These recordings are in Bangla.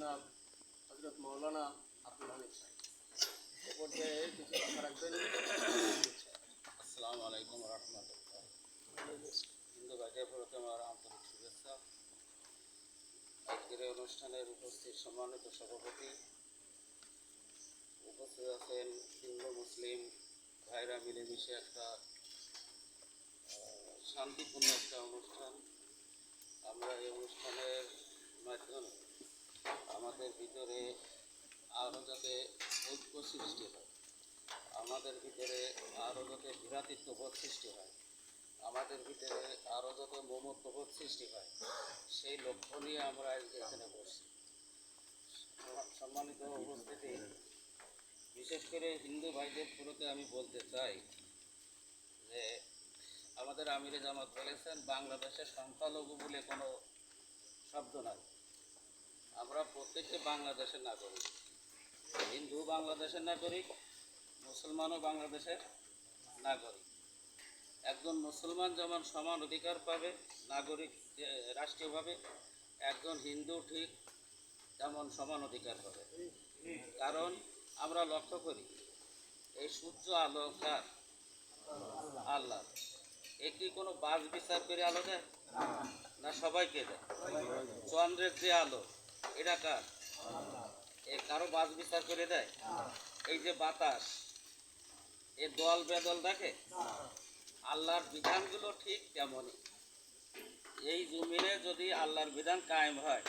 জনাব হযরত মাওলানা আব্দুল হামিদ সাহেব এ পর্যায়ে কিছু কথা রাখবেন। আসসালামু আলাইকুম রহমতুল্লাহ। হিন্দু ভাইদের প্রতি আমার আন্তরিক শুভেচ্ছা। আজকের এই অনুষ্ঠানের উপস্থিত সম্মানিত সভাপতি, উপস্থিত আছেন হিন্দু মুসলিম ভাইরা মিলেমিশে একটা শান্তিপূর্ণ একটা অনুষ্ঠান। আমরা এই অনুষ্ঠানের মাধ্যমে আমাদের ভিতরে আরও যাতে ঐক্য সৃষ্টি হয়, আমাদের ভিতরে আরও যাতে ভ্রাতৃত্ববোধ সৃষ্টি হয়, আমাদের ভিতরে আরও যাতে মমত্ববোধ সৃষ্টি হয়, সেই লক্ষ্য নিয়ে আমরা আজকে এখানে বসছি। সম্মানিত উপস্থিতি, বিশেষ করে হিন্দু ভাইদের প্রতি আমি বলতে চাই যে আমাদের আমিরে জামাত বলেছেন বাংলাদেশে সংখ্যালঘু বলে কোনো শব্দ নাই। আমরা প্রত্যেককে বাংলাদেশের নাগরিক। হিন্দু বাংলাদেশের নাগরিক, মুসলমানও বাংলাদেশের নাগরিক। একজন মুসলমান যেমন সমান অধিকার পাবে নাগরিক রাষ্ট্রীয়ভাবে, একজন হিন্দু ঠিক তেমন সমান অধিকার পাবে। কারণ আমরা লক্ষ্য করি এই সূর্য আলো কার? আল্লাহ। এ কি কোনো বাজ বিচার করে আলো দেয়? না, সবাইকে দেয়। চন্দ্রের যে আলো এটা কার? এ কারো বাজ বিচার করে দেয়? এই যে বাতাস, এ দল বেদল দেখে? আল্লাহর বিধানগুলো ঠিক তেমনই। এই জমিনে যদি আল্লাহর বিধান কায়েম হয়,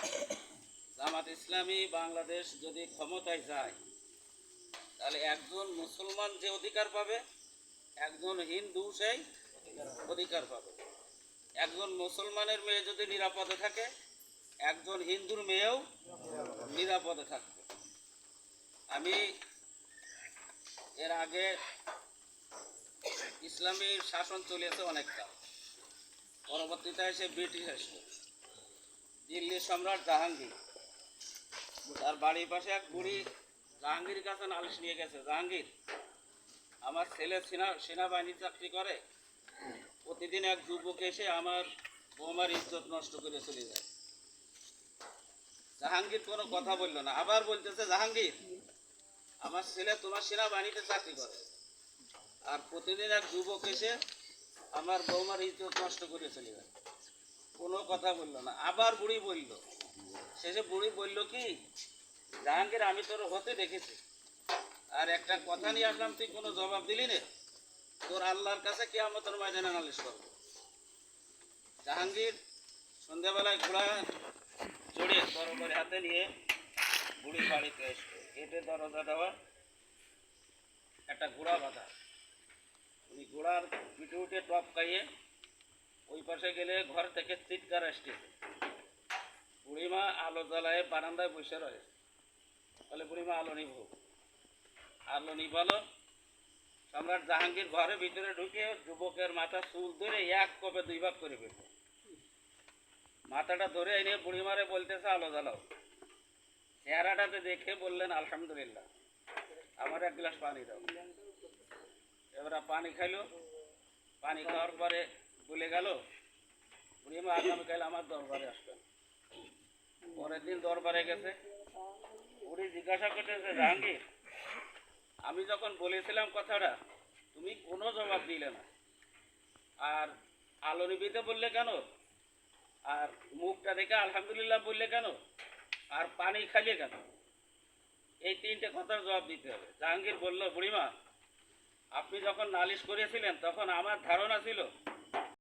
জামাত ইসলামী বাংলাদেশ যদি ক্ষমতায় যায়, তাহলে একজন মুসলমান যে অধিকার পাবে, একজন হিন্দু সেই অধিকার পাবে। একজন মুসলমানের মেয়ে যদি নিরাপদে থাকে, একজন হিন্দুর মেয়েও নিরাপদে থাকবে। আমি এর আগে ইসলামী শাসন চলেছে অনেকটা, পরবর্তীতে এসে ব্রিটিশ আসলো। দিল্লির সম্রাট জাহাঙ্গীর, তার বাড়ির পাশে এক বুড়ি জাহাঙ্গীর কাছে নালিশ নিয়ে গেছে, জাহাঙ্গীর আমার ছেলে সেনাবাহিনীর চাকরি করে, প্রতিদিন এক যুবক এসে আমার বৌমার ইজ্জত নষ্ট করে চলে যায়। জাহাঙ্গীর কোনো কথা বললো না, আবার বলতেছে, জাহাঙ্গীর আমার ছেলে তোমার সেনাবাহিনীতে চাকরি করে, আর প্রতিদিন এক যুবক এসে আমার বৌমার ইজ্জত নষ্ট করে চলে যায়। কোনো কথা বললো না, আবার বুড়ি বলল। শেষে বুড়ি বলল কি, জাহাঙ্গীর আমি তোর হতে দেখেছি, আর একটা কথা নিয়ে আসলাম, তুই কোনো জবাব দিলি না, তোর আল্লাহর কাছে কিয়ামতের ময়দানে নালিশ করব। জাহাঙ্গীর সন্ধ্যাবেলায় ঘোড়া চড়ে তরবারি হাতে নিয়ে বুড়ির বাড়িতে আসলো। গেটে দরজা দেওয়া, একটা ঘোড়া বাঁধা। উনি ঘোড়ার পিঠে উঠে টপ খাইয়ে ওই পাশে গেলে ঘর থেকে চিৎকার আসতেছে। বুড়িমা আলো জ্বালায় বারান্দায় বসে রয়েছে। বলে, বুড়িমা আলো নিভ। আলো নিভালো। সম্রাট জাহাঙ্গীর ঘরের ভিতরে ঢুকে যুবকের মাথা চুল ধরে এক কপে দুই ভাগ করে ফেলল। মাথাটা ধরে এনে বুড়িমারে বলতেছে, আলো জ্বালাও। চেহারাটাতে দেখে বললেন, আলহামদুলিল্লাহ, আমার এক গ্লাস পানি দাও। এবার পানি খাইলো। পানি খাওয়ার পরে বলে গেল, বুড়িমা আগামীকাল আমার দরবারে আসবেন। পরের দিন দরবারে গেছে। বুড়ি জিজ্ঞাসা করতেছে, জাহাঙ্গীর আমি যখন বলেছিলাম কথাটা তুমি কোনো জবাব দিলে না, আর আলো নিভিতে বললে কেন, আর মুখটা দেখে আলহামদুলিল্লাহ বললে কেন, আর পানি খাইলে কেন? এই তিনটে কথার জবাব দিতে হবে। জাহাঙ্গীর বলল, বুড়িমা আপনি যখন নালিশ করেছিলেন তখন আমার ধারণা ছিল